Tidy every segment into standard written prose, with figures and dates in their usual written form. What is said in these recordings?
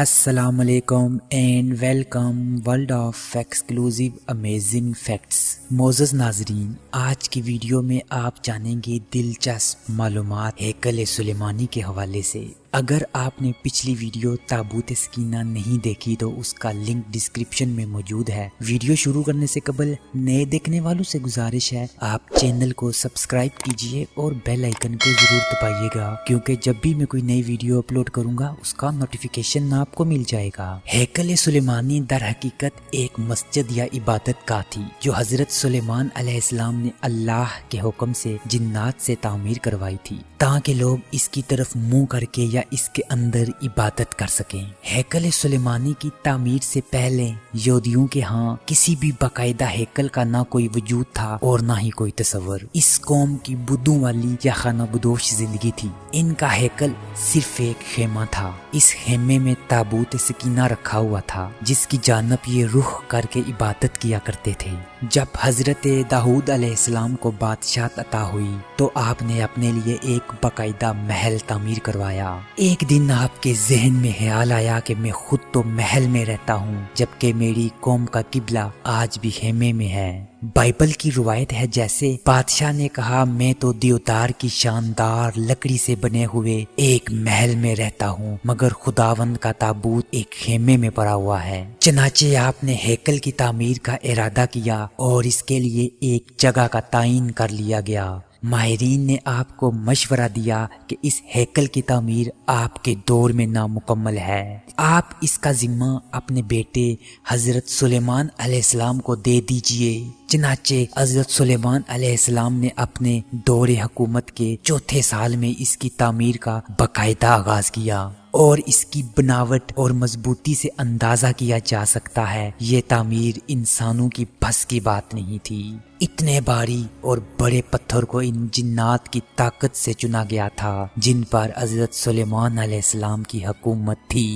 السلام علیکم and welcome world of exclusive amazing facts. معزز ناظرین، آج کی ویڈیو میں آپ جانیں گے دلچسپ معلومات ہیکل سلیمانی کے حوالے سے۔ اگر آپ نے پچھلی ویڈیو تابوت سکینہ نہیں دیکھی تو اس کا لنک ڈسکرپشن میں موجود ہے۔ ویڈیو شروع کرنے سے قبل نئے دیکھنے والوں سے گزارش ہے آپ چینل کو سبسکرائب کیجئے اور بیل آئیکن کو ضرور دبائیے گا، کیونکہ جب بھی میں کوئی نئی ویڈیو اپلوڈ کروں گا اس کا نوٹیفیکیشن آپ کو مل جائے گا۔ ہیکل سلیمانی در حقیقت ایک مسجد یا عبادت گاہ تھی جو حضرت سلیمان علیہ السلام نے اللہ کے حکم سے جنات سے تعمیر کروائی تھی تاکہ لوگ اس کی طرف منہ کر کے یا اس کے اندر عبادت کر سکیں۔ ہیکل سلیمانی کی تعمیر سے پہلے یہودیوں کے ہاں کسی بھی باقاعدہ ہیکل کا نہ کوئی وجود تھا اور نہ ہی کوئی تصور۔ اس قوم کی بدوں والی یا خانہ بدوش زندگی تھی۔ ان کا ہیکل صرف ایک خیمہ تھا۔ اس خیمے میں تابوت سکینہ رکھا ہوا تھا جس کی جانب یہ رخ کر کے عبادت کیا کرتے تھے۔ جب حضرت داؤد علیہ السلام کو بادشاہت عطا ہوئی تو آپ نے اپنے لیے ایک باقاعدہ محل تعمیر کروایا۔ ایک دن آپ کے ذہن میں خیال آیا کہ میں خود تو محل میں رہتا ہوں جبکہ میری قوم کا قبلہ آج بھی خیمے میں ہے۔ بائبل کی روایت ہے جیسے بادشاہ نے کہا میں تو دیودار کی شاندار لکڑی سے بنے ہوئے ایک محل میں رہتا ہوں مگر خداوند کا تابوت ایک خیمے میں پڑا ہوا ہے۔ چنانچہ آپ نے ہیکل کی تعمیر کا ارادہ کیا اور اس کے لیے ایک جگہ کا تعین کر لیا گیا۔ ماہرین نے آپ کو مشورہ دیا کہ اس ہیکل کی تعمیر آپ کے دور میں نامکمل ہے، آپ اس کا ذمہ اپنے بیٹے حضرت سلیمان علیہ السلام کو دے دیجئے۔ چنانچہ حضرت سلیمان علیہ السلام نے اپنے دور حکومت کے چوتھے سال میں اس کی تعمیر کا باقاعدہ آغاز کیا اور اس کی بناوٹ اور مضبوطی سے اندازہ کیا جا سکتا ہے یہ تعمیر انسانوں کی بس کی بات نہیں تھی۔ اتنے بھاری اور بڑے پتھر کو ان جنات کی طاقت سے چنا گیا تھا جن پر حضرت سلیمان علیہ السلام کی حکومت تھی۔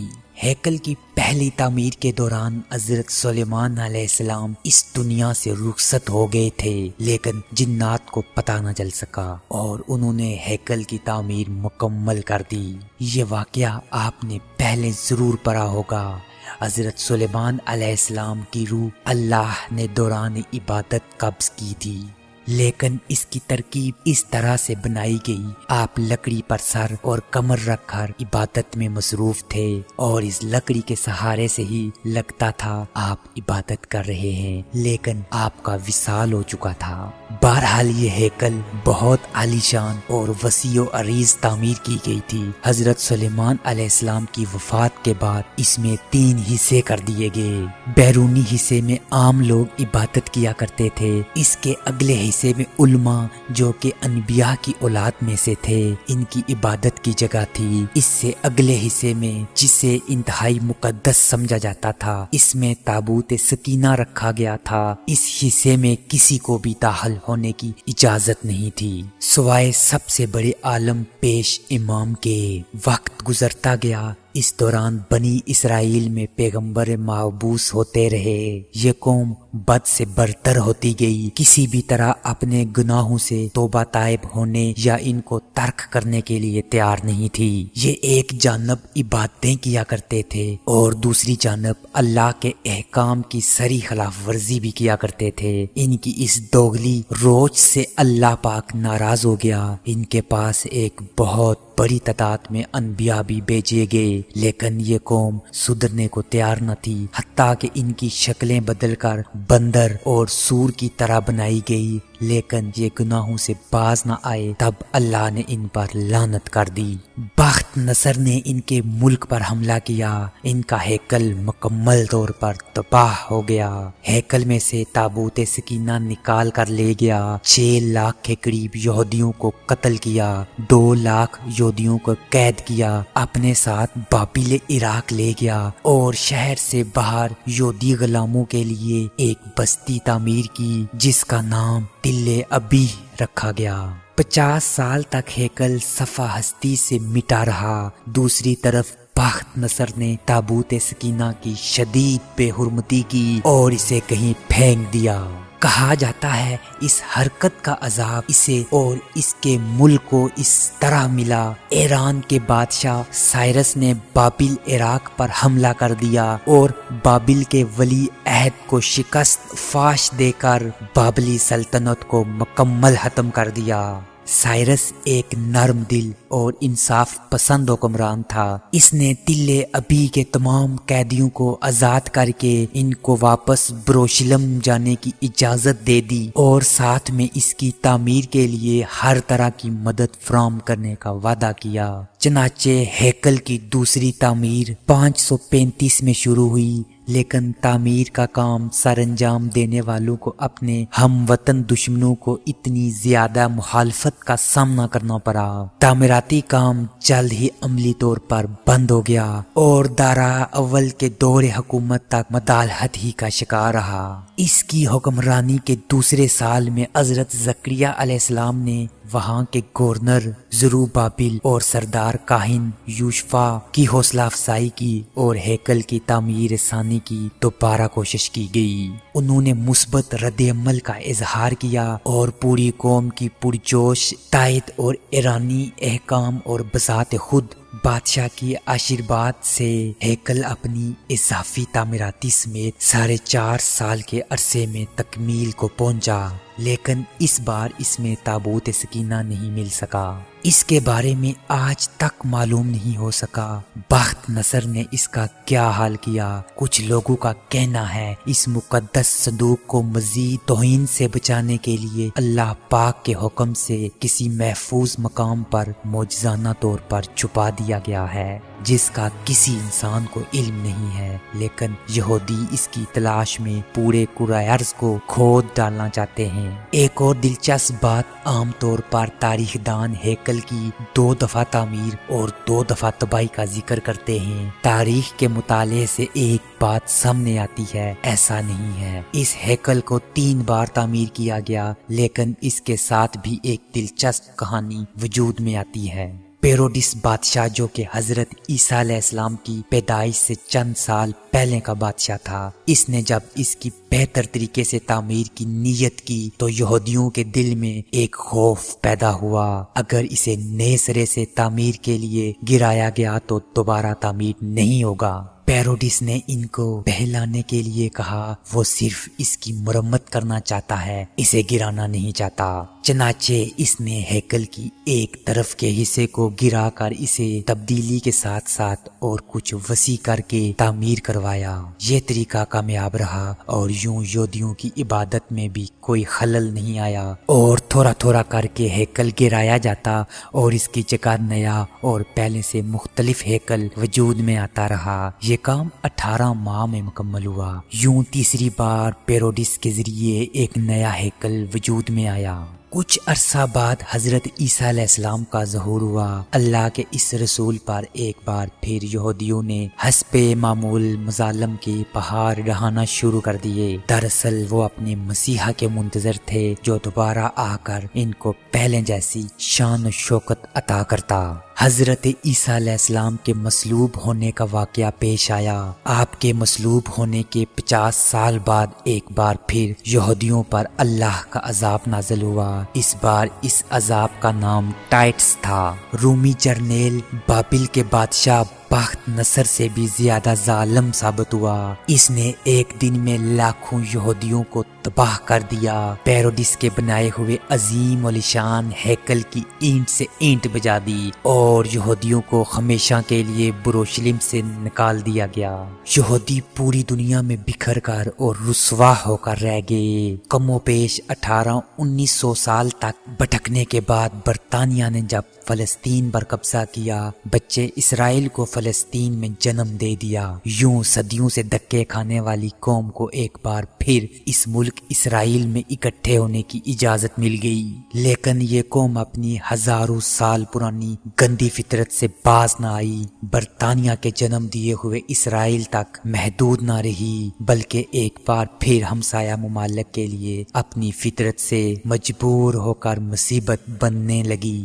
ہیکل کی پہلی تعمیر کے دوران حضرت سلیمان علیہ السلام اس دنیا سے رخصت ہو گئے تھے، لیکن جنات کو پتہ نہ چل سکا اور انہوں نے ہیکل کی تعمیر مکمل کر دی۔ یہ واقعہ آپ نے پہلے ضرور پڑھا ہوگا۔ حضرت سلیمان علیہ السلام کی روح اللہ نے دوران عبادت قبض کی تھی، لیکن اس کی ترکیب اس طرح سے بنائی گئی آپ لکڑی پر سر اور کمر رکھ کر عبادت میں مصروف تھے اور اس لکڑی کے سہارے سے ہی لگتا تھا آپ عبادت کر رہے ہیں، لیکن آپ کا وصال ہو چکا تھا۔ بہرحال یہ ہیکل بہت عالیشان اور وسیع و عریض تعمیر کی گئی تھی۔ حضرت سلیمان علیہ السلام کی وفات کے بعد اس میں 3 حصے کر دیے گئے۔ بیرونی حصے میں عام لوگ عبادت کیا کرتے تھے، اس کے اگلے حصے میں علماء جو کہ انبیاء کی اولاد میں سے تھے ان کی عبادت کی جگہ تھی۔ اس سے اگلے حصے میں جسے انتہائی مقدس سمجھا جاتا تھا اس میں تابوت سکینہ رکھا گیا تھا۔ اس حصے میں کسی کو بھی داخل ہونے کی اجازت نہیں تھی سوائے سب سے بڑے عالم پیش امام کے۔ وقت گزرتا گیا، اس دوران بنی اسرائیل میں پیغمبر مبعوث ہوتے رہے۔ یہ قوم بد سے برتر ہوتی گئی، کسی بھی طرح اپنے گناہوں سے توبہ طائب ہونے یا ان کو ترک کرنے کے لیے تیار نہیں تھی۔ یہ ایک جانب عبادتیں کیا کرتے تھے اور دوسری جانب اللہ کے احکام کی سری خلاف ورزی بھی کیا کرتے تھے۔ ان کی اس دوگلی روش سے اللہ پاک ناراض ہو گیا۔ ان کے پاس ایک بہت بڑی تعداد میں انبیاء بھی بھیجے گئے، لیکن یہ قوم سدھرنے کو تیار نہ تھی، حتیٰ کہ ان کی شکلیں بدل کر بندر اور سور کی طرح بنائی گئی، لیکن یہ گناہوں سے باز نہ آئے۔ تب اللہ نے ان پر لعنت کر دی۔ بخت نصر نے ان کے ملک پر حملہ کیا، ان کا ہیکل مکمل طور پر تباہ ہو گیا۔ ہیکل میں سے تابوت سکینہ نکال کر لے گیا، 6 لاکھ کے قریب یہودیوں کو قتل کیا، 2 لاکھ یہودیوں کو قید کیا، اپنے ساتھ بابل عراق لے گیا اور شہر سے باہر یہودی غلاموں کے لیے ایک بستی تعمیر کی جس کا نام تل ابی رکھا گیا۔ 50 سال تک ہیکل صفحہ ہستی سے مٹا رہا۔ دوسری طرف بخت نصر نے تابوت سکینہ کی شدید بے حرمتی کی اور اسے کہیں پھینک دیا۔ کہا جاتا ہے اس حرکت کا عذاب اسے اور اس کے ملک کو اس طرح ملا۔ ایران کے بادشاہ سائرس نے بابل عراق پر حملہ کر دیا اور بابل کے ولی عہد کو شکست فاش دے کر بابلی سلطنت کو مکمل ختم کر دیا۔ سائرس ایک نرم دل اور انصاف پسند حکمران تھا۔ اس نے تل ابی کے تمام قیدیوں کو آزاد کر کے ان کو واپس یروشلم جانے کی اجازت دے دی اور ساتھ میں اس کی تعمیر کے لیے ہر طرح کی مدد فراہم کرنے کا وعدہ کیا۔ چنانچہ ہیکل کی دوسری تعمیر 535 میں شروع ہوئی، لیکن تعمیر کا کام سر انجام دینے والوں کو اپنے ہم وطن دشمنوں کو اتنی زیادہ مخالفت کا سامنا کرنا پڑا۔ تعمیراتی کام جلد ہی عملی طور پر بند ہو گیا اور دارا اول کے دور حکومت تک مداحلت ہی کا شکار رہا۔ اس کی حکمرانی کے دوسرے سال میں حضرت زکریا علیہ السلام نے وہاں کے گورنر زروبابل اور سردار کاہن یوشفا کی حوصلہ افزائی کی اور ہیکل کی تعمیر ثانی کی دوبارہ کوشش کی گئی۔ انہوں نے مثبت رد عمل کا اظہار کیا اور پوری قوم کی پرجوش تائید اور ایرانی احکام اور بذات خود بادشاہ کی آشیرواد سے ہیکل اپنی اضافی تعمیراتی سمیت 4.5 سال کے عرصے میں تکمیل کو پہنچا، لیکن اس بار اس میں تابوت سکینہ نہیں مل سکا۔ اس کے بارے میں آج تک معلوم نہیں ہو سکا بخت نصر نے اس کا کیا حال کیا۔ کچھ لوگوں کا کہنا ہے اس مقدس صندوق کو مزید توہین سے بچانے کے لیے اللہ پاک کے حکم سے کسی محفوظ مقام پر معجزانہ طور پر چھپا دیا گیا ہے، جس کا کسی انسان کو علم نہیں ہے، لیکن یہودی اس کی تلاش میں پورے کرۂ ارض کو کھود ڈالنا چاہتے ہیں۔ ایک اور دلچسپ بات، عام طور پر تاریخ دان ہیکل کی 2 دفعہ تعمیر اور 2 دفعہ تباہی کا ذکر کرتے ہیں۔ تاریخ کے مطالعے سے ایک بات سامنے آتی ہے، ایسا نہیں ہے۔ اس ہیکل کو 3 بار تعمیر کیا گیا، لیکن اس کے ساتھ بھی ایک دلچسپ کہانی وجود میں آتی ہے۔ پیروڈس بادشاہ، جو کہ حضرت عیسیٰ علیہ السلام کی پیدائش سے چند سال پہلے کا بادشاہ تھا، اس نے جب اس کی بہتر طریقے سے تعمیر کی نیت کی تو یہودیوں کے دل میں ایک خوف پیدا ہوا، اگر اسے نئے سرے سے تعمیر کے لیے گرایا گیا تو دوبارہ تعمیر نہیں ہوگا۔ پیروڈس نے ان کو بہلانے کے لیے کہا وہ صرف اس کی مرمت کرنا چاہتا ہے، اسے گرانا نہیں چاہتا۔ چنانچہ اس نے ہیکل کی ایک طرف کے حصے کو گرا کر اسے تبدیلی کے ساتھ ساتھ اور کچھ وسیع کر کے تعمیر کروایا۔ یہ طریقہ کامیاب رہا اور یوں یہودیوں کی عبادت میں بھی کوئی خلل نہیں آیا اور تھوڑا تھوڑا کر کے ہیکل گرایا جاتا اور اس کی جگہ نیا اور پہلے سے مختلف ہیکل وجود میں آتا رہا۔ یہ کام 18 ماہ میں مکمل ہوا۔ یوں تیسری بار پیروڈس کے ذریعے ایک نیا ہیکل وجود میں آیا۔ کچھ عرصہ بعد حضرت عیسیٰ علیہ السلام کا ظہور ہوا۔ اللہ کے اس رسول پر ایک بار پھر یہودیوں نے حسب معمول مظالم کے پہاڑ ڈھانا شروع کر دیے۔ دراصل وہ اپنے مسیحا کے منتظر تھے جو دوبارہ آ کر ان کو پہلے جیسی شان و شوکت عطا کرتا۔ حضرت عیسیٰ علیہ السلام کے مصلوب ہونے کا واقعہ پیش آیا۔ آپ کے مصلوب ہونے کے 50 سال بعد ایک بار پھر یہودیوں پر اللہ کا عذاب نازل ہوا۔ اس بار اس عذاب کا نام ٹائٹس تھا۔ رومی جرنیل بابل کے بادشاہ بخت نصر سے بھی زیادہ ظالم ثابت ہوا۔ اس نے ایک دن میں لاکھوں یہودیوں کو تباہ کر دیا۔ پیروڈس کے بنائے ہوئے عظیم الشان ہیکل کی اینٹ سے اینٹ بجا دی اور یہودیوں کو ہمیشہ کے لیے یروشلم سے نکال دیا گیا۔ یہودی پوری دنیا میں بکھر کر اور رسوا ہو کر رہ گئے۔ کم و بیش 1800-1900 سال تک بھٹکنے کے بعد برطانیہ نے جب فلسطین پر قبضہ کیا، بچے اسرائیل کو فلسطین میں جنم دے دیا۔ یوں صدیوں سے دھکے کھانے والی قوم کو ایک بار پھر اس ملک اسرائیل میں اکٹھے ہونے کی اجازت مل گئی، لیکن یہ قوم اپنی ہزاروں سال پرانی گندی فطرت سے باز نہ آئی۔ برطانیہ کے جنم دیے ہوئے اسرائیل تک محدود نہ رہی، بلکہ ایک بار پھر ہمسایہ ممالک کے لیے اپنی فطرت سے مجبور ہو کر مصیبت بننے لگی۔